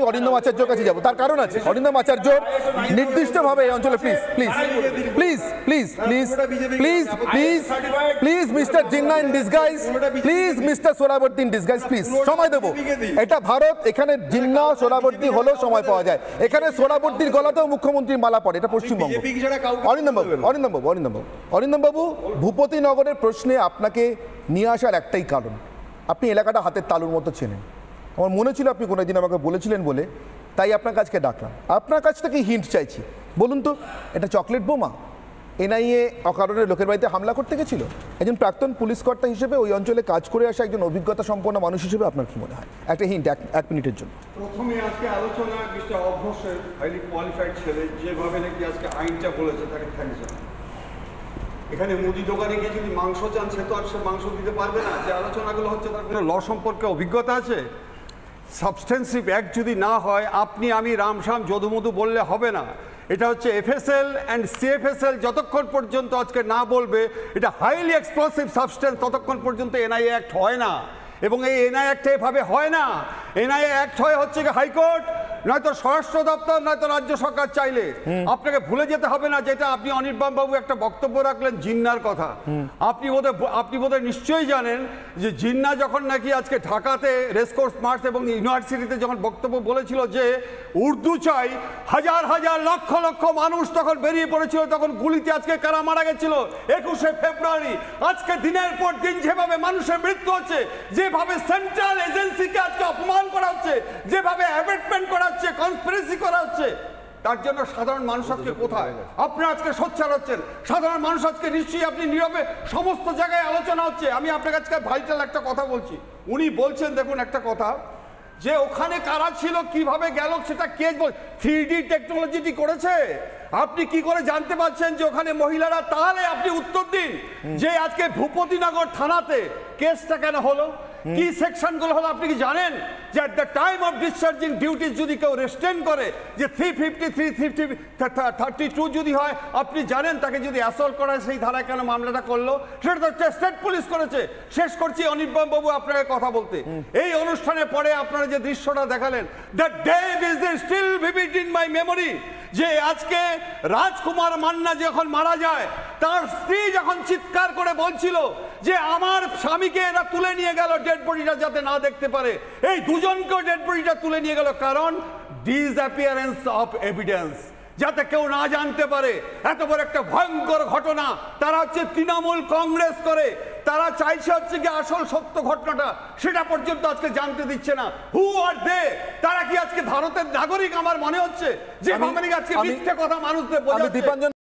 অরিন্দম আচার্যের কাছে যাব, তার কারণ আছে। অরিন্দম আচার্য নির্দিষ্টভাবে এই অঞ্চলে please please please please please please please please mister Jinnah in disguise, please mister Suhrawardy in disguise, please সময় দেবো। এটা ভারত, এখানে জিন্না সোহরাবর্দী হলেও সময় পাওয়া যায়। এখানে সোহরাবর্দীর গলাতেও মুখ্যমন্ত্রীর মালা পড়ে, এটা পশ্চিমবঙ্গ। অরিন্দম বাবু, অরিন্দম বাবু, অরিন্দম বাবু, অরিন্দম বাবু, ভূপতিনগরের প্রশ্নে আপনাকে নিয়ে আসার একটাই কারণ, আপনি এলাকাটা হাতের তালুর মতো চেনেন। আমার মনে ছিল আপনি কোনো দিন আমাকে বলেছিলেন বলে, তাই আপনার কাছকে ডাকলাম। আপনার কাছ থেকে হিন্ট চাইছি, বলুন তো এটা চকলেট বোমা? এনআইএ অকারণে লোকের বাড়িতে হামলা করতে গেছিল? একজন প্রাক্তন পুলিশ কর্তা হিসেবে, ওই অঞ্চলে কাজ করে আসা একজন অভিজ্ঞতা সম্পন্ন মানুষ হিসেবে আপনার কি মনে হয়? একটা হিন্ট, এক মিনিটের জন্য। প্রথমে আজকে আলোচনা মিস্টার অভ্যসের হাইলি কোয়ালিফাইড ছেলে যেভাবে নাকি আজকে আইনটা বলেছে, তাকে থ্যাংকস জানাই। এখানে মুদি দোকানে গিয়ে যদি মাংস চান, সে তো আর সে মাংস দিতে পারবে না। যে আলোচনাগুলো হচ্ছে তার কোনো ল সম্পর্কে অভিজ্ঞতা আছে? সাবস্টেন্সিভ অ্যাক্ট যদি না হয়, আপনি আমি রামশ্যাম যদুমধু বললে হবে না। এটা হচ্ছে এফএসএল অ্যান্ড সিএফএসএল যতক্ষণ পর্যন্ত আজকে না বলবে এটা হাইলি এক্সপ্লোসিভ সাবস্টেন্স, ততক্ষণ পর্যন্ত এনআইএ অ্যাক্ট হয় না। এবং এই এনআইএ অ্যাক্ট এভাবে হয় না। এনআইএ অ্যাক্ট হয় হচ্ছে হাইকোর্ট, নয়তো স্বরাষ্ট্র দপ্তর, নয়তো রাজ্য সরকার চাইলে। আপনাকে ভুলে যেতে হবে না, যেটা আপনি অনির্বাণ বাবু একটা বক্তব্য রাখলেন জিন্নার কথা। আপনি বোধহয় নিশ্চয়ই জানেন যে জিন্না যখন নাকি আজকে ঢাকাতে রেসকোর্স মার্চ এবং ইউনিভার্সিটিতে যখন বক্তব্য বলেছিল যে উর্দু চাই, হাজার হাজার লক্ষ লক্ষ মানুষ তখন বেরিয়ে পড়েছিল। তখন গুলিতে আজকে কারা মারা গেছিল? 21শে ফেব্রুয়ারি। আজকে দিনের পর দিন যেভাবে মানুষের মৃত্যু হচ্ছে, যেভাবে সেন্ট্রাল এজেন্সিকে আজকে অপমান করা হচ্ছে, যেভাবে অ্যাবেটমেন্ট করা হচ্ছে, কনস্পিরেসি করা হচ্ছে, তার জন্য সাধারণ মানুষ আজকে কোথায়? আপনারা আজকে সোচ্চার হচ্ছেন, সাধারণ মানুষ আজকে নিশ্চয়ই আপনি নীরবে সমস্ত জায়গায় আলোচনা হচ্ছে। আমি আপনার কাছে ভাইটাল একটা কথা বলছি। উনি বলছেন, দেখুন একটা কথা, যে ওখানে কারা ছিল, কিভাবে গেল, সেটা কে বল 3D টেকনোলজিটি করেছে? আপনি কি করে জানতে পারছেন যে ওখানে মহিলারা? তাহলে আপনি উত্তর দিন যে আজকে ভূপতিনগর থানাতে কেসটা কেন হলো, কি সেকশনগুলো হলো? আপনি কি জানেন যে at the time of discharging duties যদি কেউ রেস্টেন করে, যে 353, 332 যদি হয়, আপনি জানেন তাকে যদি অ্যাসল্ট করা হয় সেই ধারায় কেন মামলাটা করলো? সেটা তো স্টেট পুলিশ করেছে। শেষ করছি অনির্বাণ বাবু আপনাকে কথা বলতে। এই অনুষ্ঠানের পরে আপনারা যে দৃশ্যটা দেখালেন, the day is still vivid in my memory, যে আজকে রাজকুমার মান্না যখন মারা যায়, তার স্ত্রী যখন চিৎকার করে বলছিল যে আমার স্বামীকে এরা তুলে নিয়ে গেল, ডেড বডিটা যাতে না দেখতে পারে। এই দুজনকেও ডেড বডিটা তুলে নিয়ে গেল, কারণ ডিসঅ্যাপিয়ারেন্স অফ এভিডেন্স, যাতে কেউ না জানতে পারে। এত বড় একটা ভয়ঙ্কর ঘটনা। তারা হচ্ছে তৃণমূল কংগ্রেস করে, তারা চাইছে হচ্ছে কি আসল সত্য ঘটনাটা সেটা পর্যন্ত আজকে জানতে দিচ্ছে না। হু আর দে? তারা কি আজকে ভারতের নাগরিক? আমার মনে হচ্ছে যে আজকে মিথ্যে কথা মানুষদের বোঝাচ্ছে।